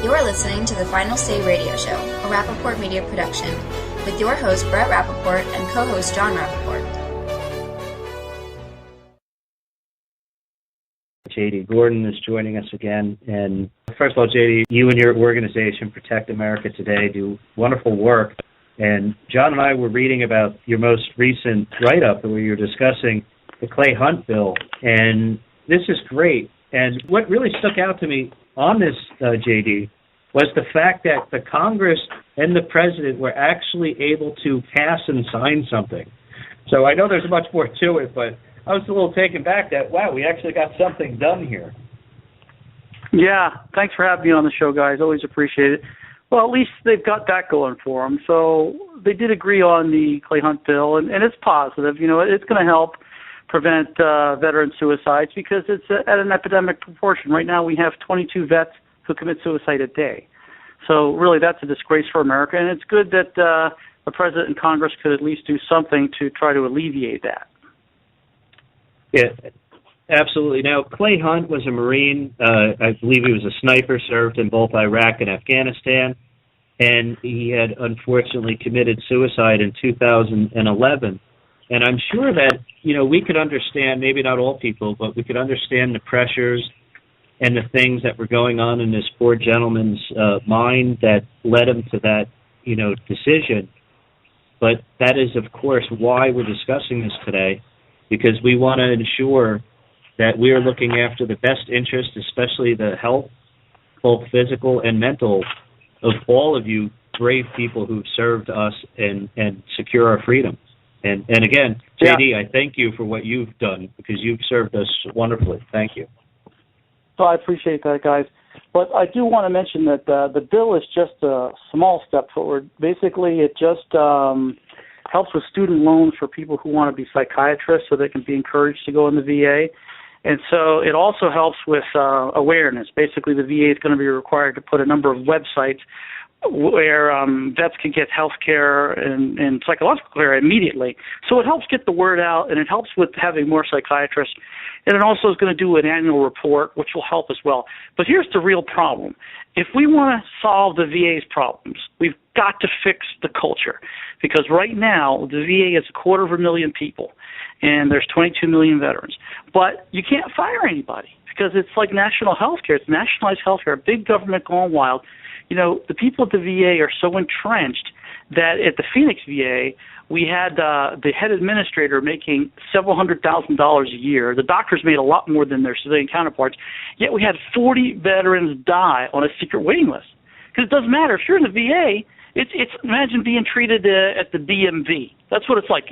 You're listening to the Final Say Radio Show, a Rappaport Media production, with your host Brett Rappaport and co-host John Rappaport. JD Gordon is joining us again. And first of all, JD, you and your organization, Protect America Today, do wonderful work. And John and I were reading about your most recent write-up where you're discussing the Clay Hunt bill. And this is great. And what really stuck out to me on this, JD, was the fact that the Congress and the President were actually able to pass and sign something. So I know there's much more to it, but I was a little taken back that, wow, we actually got something done here. Yeah, thanks for having me on the show, guys. Always appreciate it. Well, at least they've got that going for them. So they did agree on the Clay Hunt bill, and it's positive. You know, it's going to help prevent veteran suicides because it's at an epidemic proportion. Right now we have 22 vets who commit suicide a day. So really that's a disgrace for America, and it's good that the President and Congress could at least do something to try to alleviate that. Yeah, absolutely. Now, Clay Hunt was a Marine. I believe he was a sniper, served in both Iraq and Afghanistan, and he had unfortunately committed suicide in 2011. And I'm sure that, you know, we could understand, maybe not all people, but we could understand the pressures and the things that were going on in this poor gentleman's mind that led him to that, you know, decision. But that is, of course, why we're discussing this today, because we want to ensure that we are looking after the best interest, especially the health, both physical and mental, of all of you brave people who've served us and secure our freedom. And again, JD, I thank you for what you've done because you've served us wonderfully. Thank you. So I appreciate that, guys. But I do want to mention that the bill is just a small step forward. Basically, it just helps with student loans for people who want to be psychiatrists so they can be encouraged to go in the VA. And so it also helps with awareness. Basically, the VA is going to be required to put a number of websites where vets can get health care and psychological care immediately. So it helps get the word out, and it helps with having more psychiatrists. And it also is going to do an annual report, which will help as well. But here's the real problem. If we want to solve the VA's problems, we've got to fix the culture. Because right now, the VA is 250,000 people, and there's 22 million veterans. But you can't fire anybody because it's like national health care. It's nationalized health care, big government going wild. You know, the people at the VA are so entrenched that at the Phoenix VA, we had the head administrator making several $100,000 a year. The doctors made a lot more than their civilian counterparts, yet we had 40 veterans die on a secret waiting list. Because it doesn't matter. If you're in the VA, it's imagine being treated at the DMV. That's what it's like.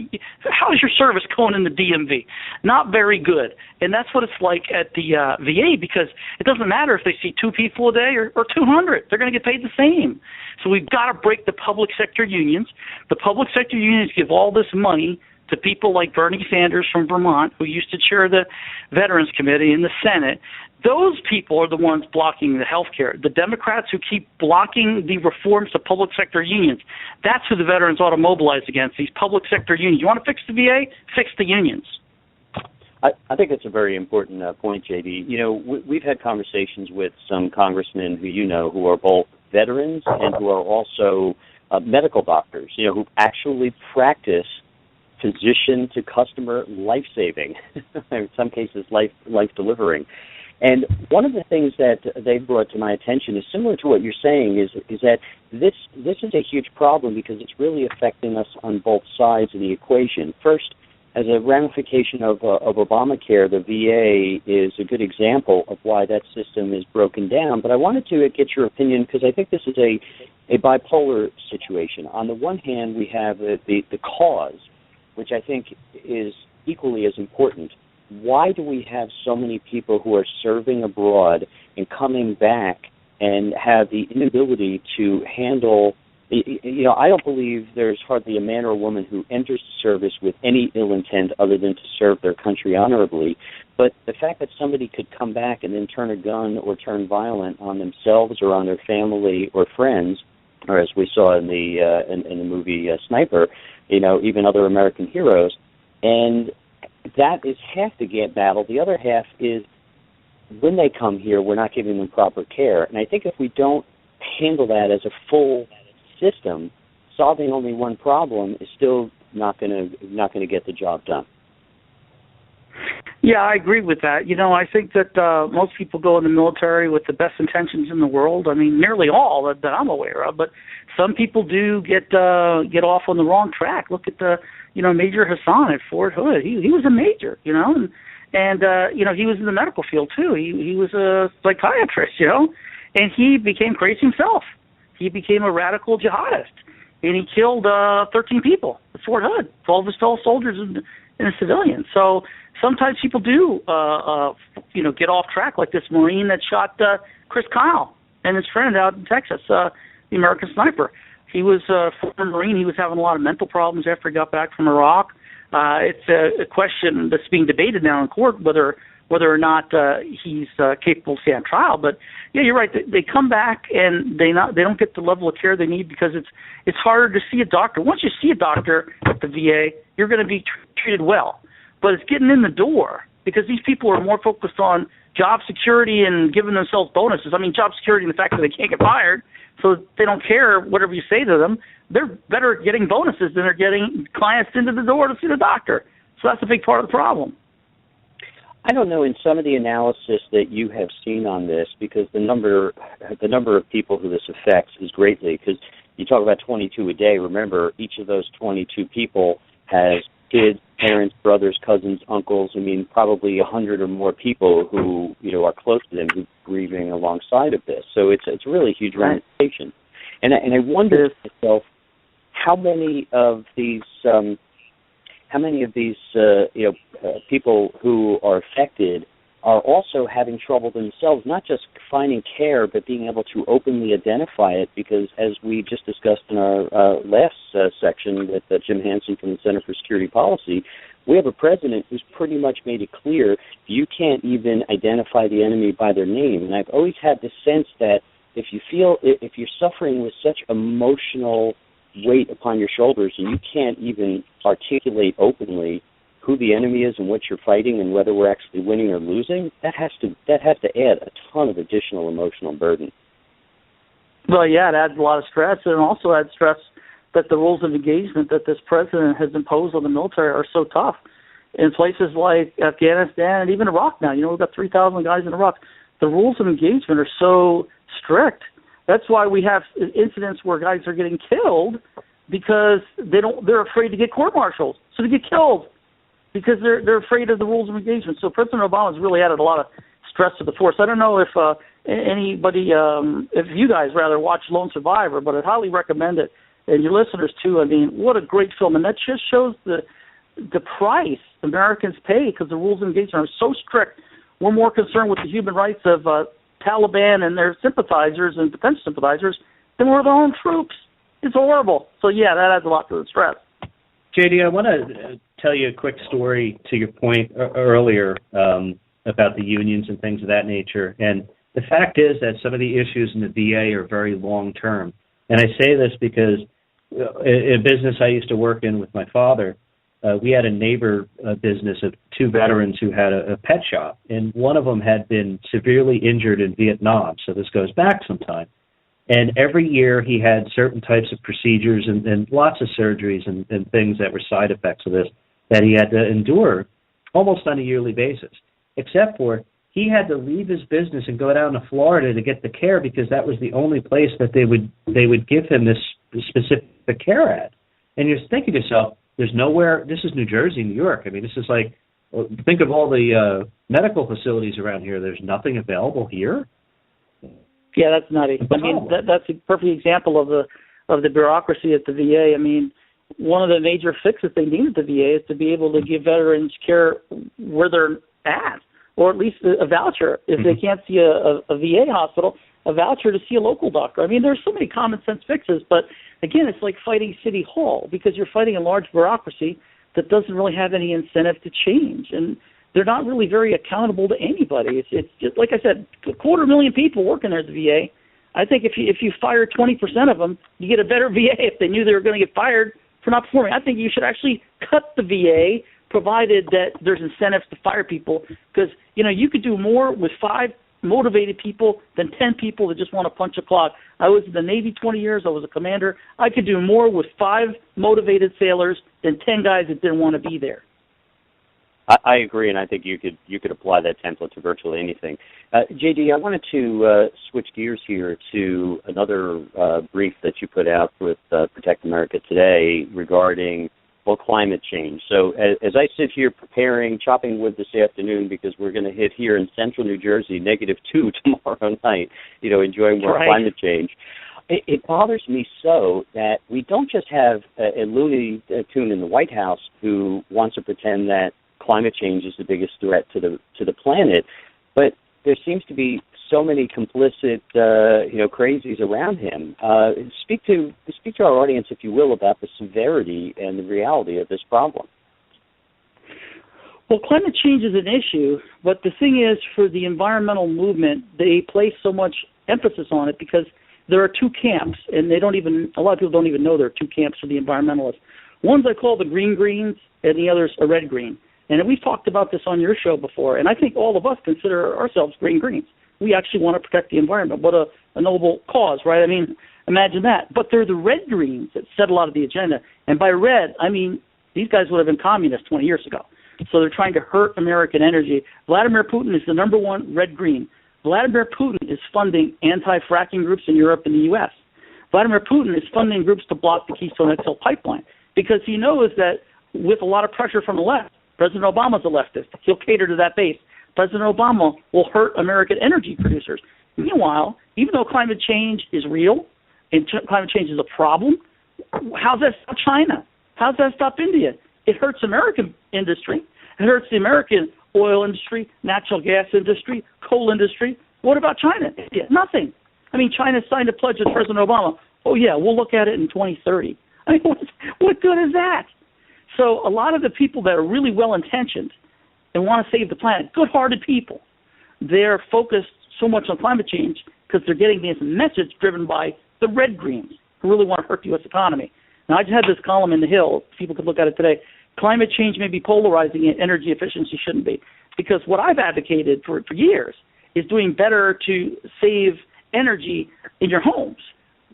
How is your service going in the DMV? Not very good. And that's what it's like at the VA, because it doesn't matter if they see 2 people a day or 200. They're going to get paid the same. So we've got to break the public sector unions. The public sector unions give all this money to people like Bernie Sanders from Vermont, who used to chair the Veterans Committee in the Senate. Those people are the ones blocking the health care. The Democrats who keep blocking the reforms to public sector unions, that's who the veterans ought to mobilize against, these public sector unions. You want to fix the VA? Fix the unions. I think it's a very important point, JD. You know, we've had conversations with some congressmen who you know who are both veterans and who are also medical doctors, you know, who actually practice physician-to-customer life-saving, in some cases life-delivering. And one of the things that they've brought to my attention is similar to what you're saying, is that this is a huge problem because it's really affecting us on both sides of the equation. First, as a ramification of Obamacare, the VA is a good example of why that system is broken down. But I wanted to get your opinion because I think this is a bipolar situation. On the one hand, we have the cause, which I think is equally as important. Why do we have so many people who are serving abroad and coming back and have the inability to handle, you know, I don't believe there's hardly a man or woman who enters the service with any ill intent other than to serve their country honorably. But the fact that somebody could come back and then turn a gun or turn violent on themselves or on their family or friends, or as we saw in the movie Sniper, you know, even other American heroes, and that is half the battle. The other half is when they come here, we're not giving them proper care. And I think if we don't handle that as a full system, solving only one problem is still not going to get the job done. Yeah, I agree with that. I think that most people go in the military with the best intentions in the world. I mean, nearly all that I'm aware of. But some people do get off on the wrong track. Look at Major Hassan at Fort Hood. He was a major, and he was in the medical field too. He was a psychiatrist, and he became crazy himself. He became a radical jihadist, and he killed 13 people at Fort Hood, 12 of his fellow soldiers and a civilian. So sometimes people do, get off track, like this Marine that shot Chris Kyle and his friend out in Texas, the American sniper. He was a former Marine. He was having a lot of mental problems after he got back from Iraq. It's a question that's being debated now in court whether or not he's capable of standing trial. But yeah, you're right. They come back and they don't get the level of care they need because it's harder to see a doctor. Once you see a doctor at the VA, you're going to be treated well. But it's getting in the door because these people are more focused on job security and giving themselves bonuses. I mean, job security and the fact that they can't get fired, so they don't care whatever you say to them. They're better at getting bonuses than they're getting clients into the door to see the doctor. So that's a big part of the problem. I don't know in some of the analysis that you have seen on this, because the number of people who this affects is greatly, because you talk about 22 a day. Remember, each of those 22 people has kids, parents, brothers, cousins, uncles. I mean, probably 100 or more people who are close to them who are grieving alongside of this. So it's a really huge ramification. And I wonder to myself, how many of these people who are affected are also having trouble themselves, not just finding care, but being able to openly identify it, because as we just discussed in our last section with Jim Hansen from the Center for Security Policy, we have a president who's pretty much made it clear you can't even identify the enemy by their name. And I've always had the sense that if you're suffering with such emotional weight upon your shoulders and you can't even articulate openly who the enemy is and what you're fighting and whether we're actually winning or losing, that has to add a ton of additional emotional burden. Well, yeah, it adds a lot of stress, and it also adds stress that the rules of engagement that this president has imposed on the military are so tough. In places like Afghanistan and even Iraq now, we've got 3,000 guys in Iraq. The rules of engagement are so strict. That's why we have incidents where guys are getting killed because they're afraid to get court-martialed, so they get killed because they're afraid of the rules of engagement. So President Obama's really added a lot of stress to the force. I don't know if anybody, if you guys rather watch Lone Survivor, but I'd highly recommend it, and your listeners too. I mean, what a great film, and that just shows the price Americans pay because the rules of engagement are so strict. We're more concerned with the human rights of Taliban and their sympathizers and potential sympathizers than we're their own troops. It's horrible. So yeah, that adds a lot to the stress. JD, I want to tell you a quick story to your point earlier about the unions and things of that nature. And the fact is that some of the issues in the VA are very long-term. And I say this because in a business I used to work in with my father, we had a neighbor business of two veterans who had a pet shop. And one of them had been severely injured in Vietnam, so this goes back some time. And every year he had certain types of procedures and lots of surgeries and things that were side effects of this that he had to endure almost on a yearly basis, except for he had to leave his business and go down to Florida to get the care because that was the only place that they would give him this specific care at. And you're thinking to yourself, there's nowhere, this is New Jersey, New York. I mean, this is like, think of all the medical facilities around here. There's nothing available here. Yeah, that's nutty. I mean, that's a perfect example of the bureaucracy at the VA. I mean, one of the major fixes they need at the VA is to be able to give veterans care where they're at, or at least a voucher. If they can't see a VA hospital, a voucher to see a local doctor. I mean, there's so many common sense fixes, but again, it's like fighting City Hall because you're fighting a large bureaucracy that doesn't really have any incentive to change. And they're not really very accountable to anybody. It's just, like I said, 250,000 people working there at the VA. I think if you fire 20% of them, you get a better VA if they knew they were going to get fired for not performing. I think you should actually cut the VA, provided that there's incentives to fire people, because you could do more with 5 motivated people than 10 people that just want to punch a clock. I was in the Navy 20 years. I was a commander. I could do more with 5 motivated sailors than 10 guys that didn't want to be there. I agree, and I think you could apply that template to virtually anything. JD, I wanted to switch gears here to another brief that you put out with Protect America Today regarding, well, climate change. So as I sit here chopping wood this afternoon, because we're going to hit here in central New Jersey -2 tomorrow night, enjoying more climate change. It bothers me so that we don't just have a Looney Tune in the White House who wants to pretend that climate change is the biggest threat to the planet, but there seems to be so many complicit, crazies around him. Speak to our audience, if you will, about the severity and the reality of this problem. Well, climate change is an issue, but the thing is, for the environmental movement, they place so much emphasis on it because there are 2 camps, and a lot of people don't even know there are 2 camps for the environmentalists. One's I call the green greens, and the other's a red green. And we've talked about this on your show before, and I think all of us consider ourselves green greens. We actually want to protect the environment. What a noble cause, right? I mean, imagine that. But they're the red greens that set a lot of the agenda. And by red, I mean these guys would have been communists 20 years ago. So they're trying to hurt American energy. Vladimir Putin is the number 1 red green. Vladimir Putin is funding anti-fracking groups in Europe and the U.S. Vladimir Putin is funding groups to block the Keystone XL pipeline because he knows that with a lot of pressure from the left, President Obama's a leftist. He'll cater to that base. President Obama will hurt American energy producers. Meanwhile, even though climate change is real and climate change is a problem, how's that stop China? How's that stop India? It hurts American industry. It hurts the American oil industry, natural gas industry, coal industry. What about China? India? Nothing. I mean, China signed a pledge with President Obama. Oh, yeah, we'll look at it in 2030. I mean, what good is that? So a lot of the people that are really well-intentioned and want to save the planet, good-hearted people, they're focused so much on climate change because they're getting this message driven by the red greens who really want to hurt the U.S. economy. Now, I just had this column in The Hill. People could look at it today. Climate change may be polarizing and energy efficiency shouldn't be. Because what I've advocated for years is doing better to save energy in your homes,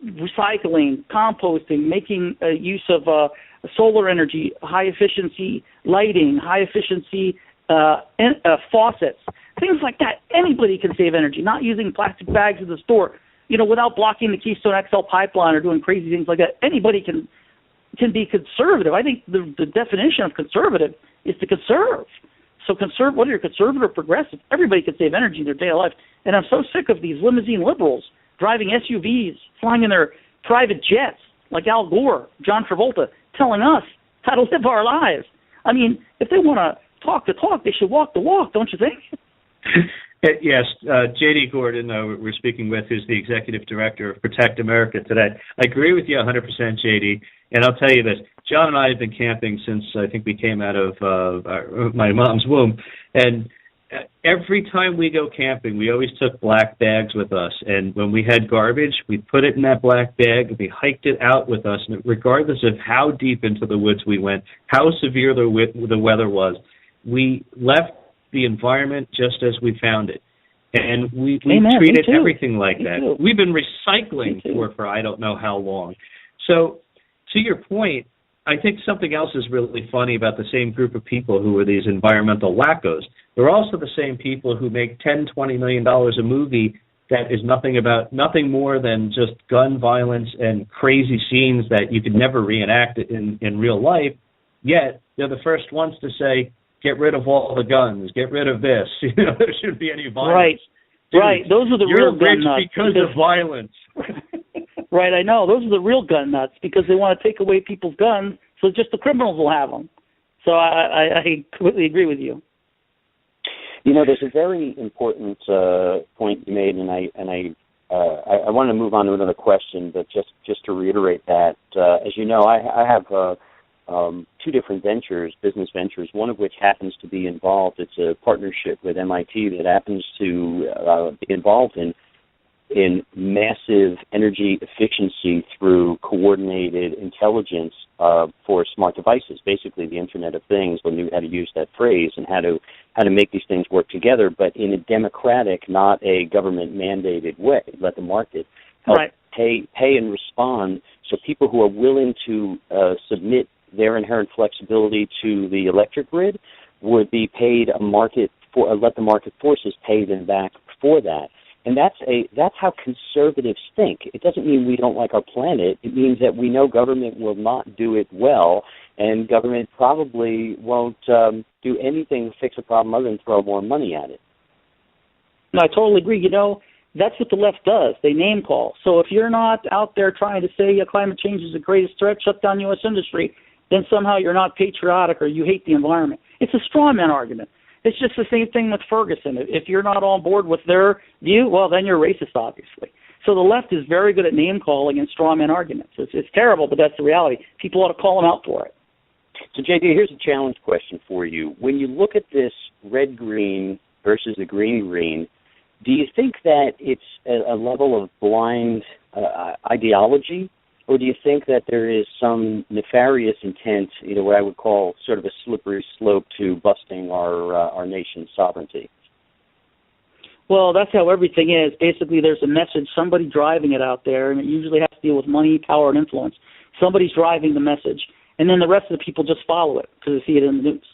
recycling, composting, making use of solar energy, high-efficiency lighting, high-efficiency faucets, things like that. Anybody can save energy, not using plastic bags in the store, without blocking the Keystone XL pipeline or doing crazy things like that. Anybody can be conservative. I think the definition of conservative is to conserve. So whether you're conservative or progressive, everybody can save energy in their daily life. And I'm so sick of these limousine liberals driving SUVs, flying in their private jets, like Al Gore, John Travolta, telling us how to live our lives. I mean, if they want to talk the talk, they should walk the walk, don't you think? Yes, J.D. Gordon, we're speaking with, who's the executive director of Protect America Today. I agree with you 100%, J.D., and I'll tell you this. John and I have been camping since I think we came out of my mom's womb, and every time we go camping, we always took black bags with us, and when we had garbage, we put it in that black bag, and we hiked it out with us, and regardless of how deep into the woods we went, how severe the weather was, we left the environment just as we found it. And we treated everything like that. We've been recycling for I don't know how long. So to your point, I think something else is really funny about the same group of people who are these environmental wackos. They're also the same people who make $10, $20 million a movie that is nothing more than just gun violence and crazy scenes that you could never reenact in real life. Yet they're the first ones to say, get rid of all the guns, get rid of this. There shouldn't be any violence. Right. Dude, right. Those are the real gun nuts. Because of violence. Right, I know. Those are the real gun nuts because they want to take away people's guns so just the criminals will have them. So I completely agree with you. There's a very important point you made, and I want to move on to another question, but just to reiterate that, as you know, I have two different business ventures, one of which happens to be involved. It's a partnership with MIT that happens to be involved in in massive energy efficiency through coordinated intelligence for smart devices, basically the Internet of Things. They knew how to use that phrase and how to make these things work together, but in a democratic, not a government-mandated way. Let the market help pay and respond, so people who are willing to submit their inherent flexibility to the electric grid would be paid let the market forces pay them back for that. And that's how conservatives think. It doesn't mean we don't like our planet. It means that we know government will not do it well, and government probably won't do anything to fix a problem other than throw more money at it. No, I totally agree. That's what the left does. They name call. So if you're not out there trying to say climate change is the greatest threat, shut down U.S. industry, then somehow you're not patriotic or you hate the environment. It's a straw man argument. It's just the same thing with Ferguson. If you're not on board with their view, well, then you're racist, obviously. So the left is very good at name-calling and straw man arguments. It's terrible, but that's the reality. People ought to call them out for it. So, JD, here's a challenge question for you. When you look at this red-green versus the green-green, do you think that it's a level of blind ideology, or do you think that there is some nefarious intent, what I would call sort of a slippery slope to busting our nation's sovereignty? Well, that's how everything is. Basically, there's a message, somebody driving it out there, and it usually has to deal with money, power, and influence. Somebody's driving the message, and then the rest of the people just follow it because they see it in the news.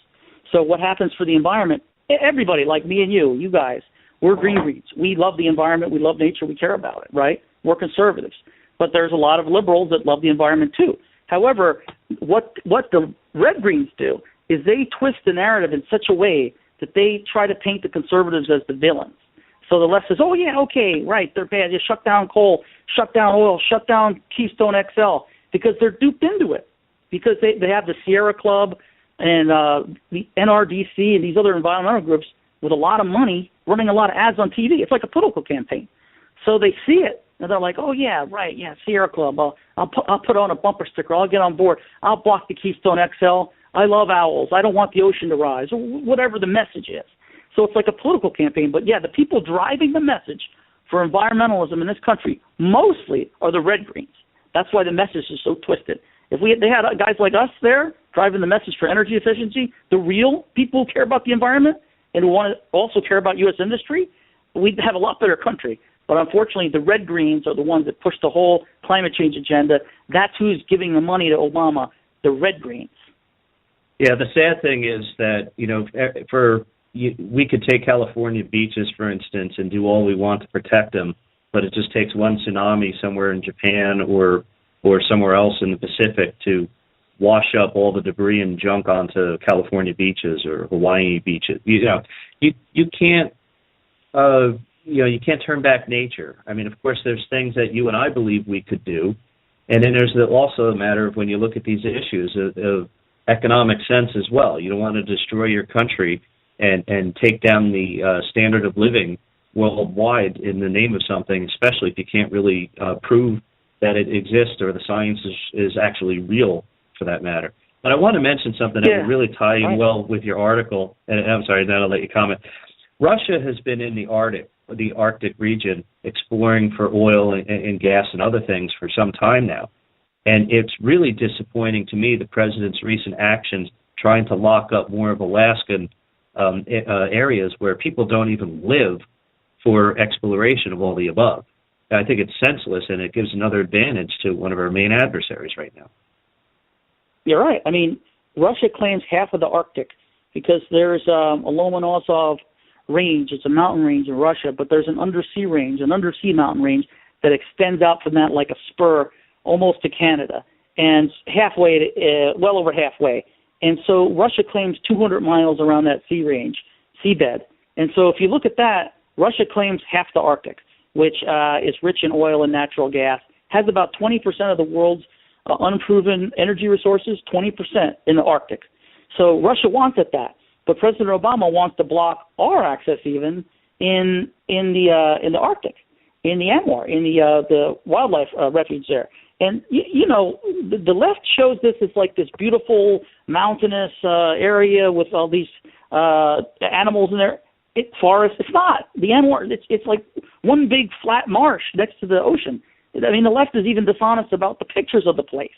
So what happens for the environment? Everybody, like me and you guys, we're green-greens. We love the environment. We love nature. We care about it, right? We're conservatives. But there's a lot of liberals that love the environment too. However, what the red-greens do is they twist the narrative in such a way that they try to paint the conservatives as the villains. So the left says, oh, yeah, okay, right, they're bad. Just shut down coal, shut down oil, shut down Keystone XL, because they're duped into it. Because they have the Sierra Club and the NRDC and these other environmental groups with a lot of money running a lot of ads on TV. It's like a political campaign. So they see it. And they're like, oh, yeah, right, yeah, Sierra Club. I'll put on a bumper sticker. I'll get on board. I'll block the Keystone XL. I love owls. I don't want the ocean to rise, or whatever the message is. So it's like a political campaign. But, yeah, the people driving the message for environmentalism in this country mostly are the red-greens. That's why the message is so twisted. If they had guys like us there driving the message for energy efficiency, the real people who care about the environment and who want to also care about U.S. industry, we'd have a lot better country. But unfortunately, the red-greens are the ones that push the whole climate change agenda. That's who's giving the money to Obama, the red-greens. Yeah, the sad thing is that, we could take California beaches, for instance, and do all we want to protect them, but it just takes one tsunami somewhere in Japan or somewhere else in the Pacific to wash up all the debris and junk onto California beaches or Hawaii beaches. You can't... you can't turn back nature. I mean, of course, there's things that you and I believe we could do. And then there's also a matter of when you look at these issues of economic sense as well. You don't want to destroy your country and take down the standard of living worldwide in the name of something, especially if you can't really prove that it exists or the science is actually real for that matter. But I want to mention something that will really tie in well with your article. And I'm sorry, then I'll let you comment. Russia has been in the Arctic region exploring for oil and gas and other things for some time now. And it's really disappointing to me, the president's recent actions trying to lock up more of Alaskan areas where people don't even live for exploration of all the above. I think it's senseless, and it gives another advantage to one of our main adversaries right now. You're right. I mean, Russia claims half of the Arctic because there's a Lomonosov range. It's a mountain range in Russia, but there's an undersea range, an undersea mountain range that extends out from that like a spur almost to Canada, and halfway, well over halfway. And so Russia claims 200 miles around that sea range, seabed. And so if you look at that, Russia claims half the Arctic, which is rich in oil and natural gas, has about 20% of the world's unproven energy resources, 20% in the Arctic. So Russia wants it that. But President Obama wants to block our access even in the Arctic, in the ANWR, in the wildlife refuge there. And the left shows this as like this beautiful mountainous area with all these animals in there. Forest. It's not the ANWR. It's like one big flat marsh next to the ocean. I mean, the left is even dishonest about the pictures of the place.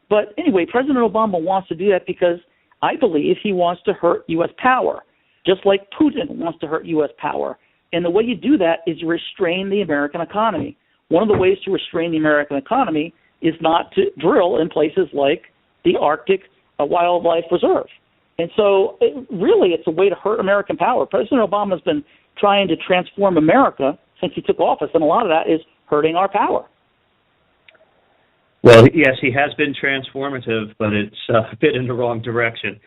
But anyway, President Obama wants to do that because I believe he wants to hurt U.S. power, just like Putin wants to hurt U.S. power. And the way you do that is you restrain the American economy. One of the ways to restrain the American economy is not to drill in places like the Arctic Wildlife Reserve. And so really it's a way to hurt American power. President Obama has been trying to transform America since he took office, and a lot of that is hurting our power. Well, yes, he has been transformative, but it's a bit in the wrong direction.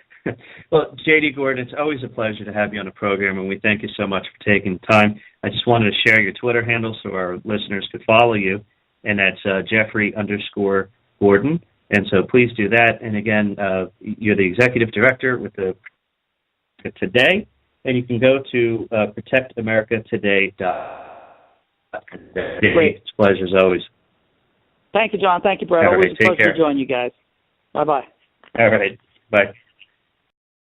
Well, J.D. Gordon, it's always a pleasure to have you on the program, and we thank you so much for taking the time. I just wanted to share your Twitter handle so our listeners could follow you, and that's Jeffrey_Gordon. And so please do that. And again, you're the executive director with the Today, and you can go to protectamericatoday.com. Great. It's a pleasure as always. Thank you, John. Thank you, Brett. All Always right, a pleasure to join you guys. Bye-bye. All right. Bye.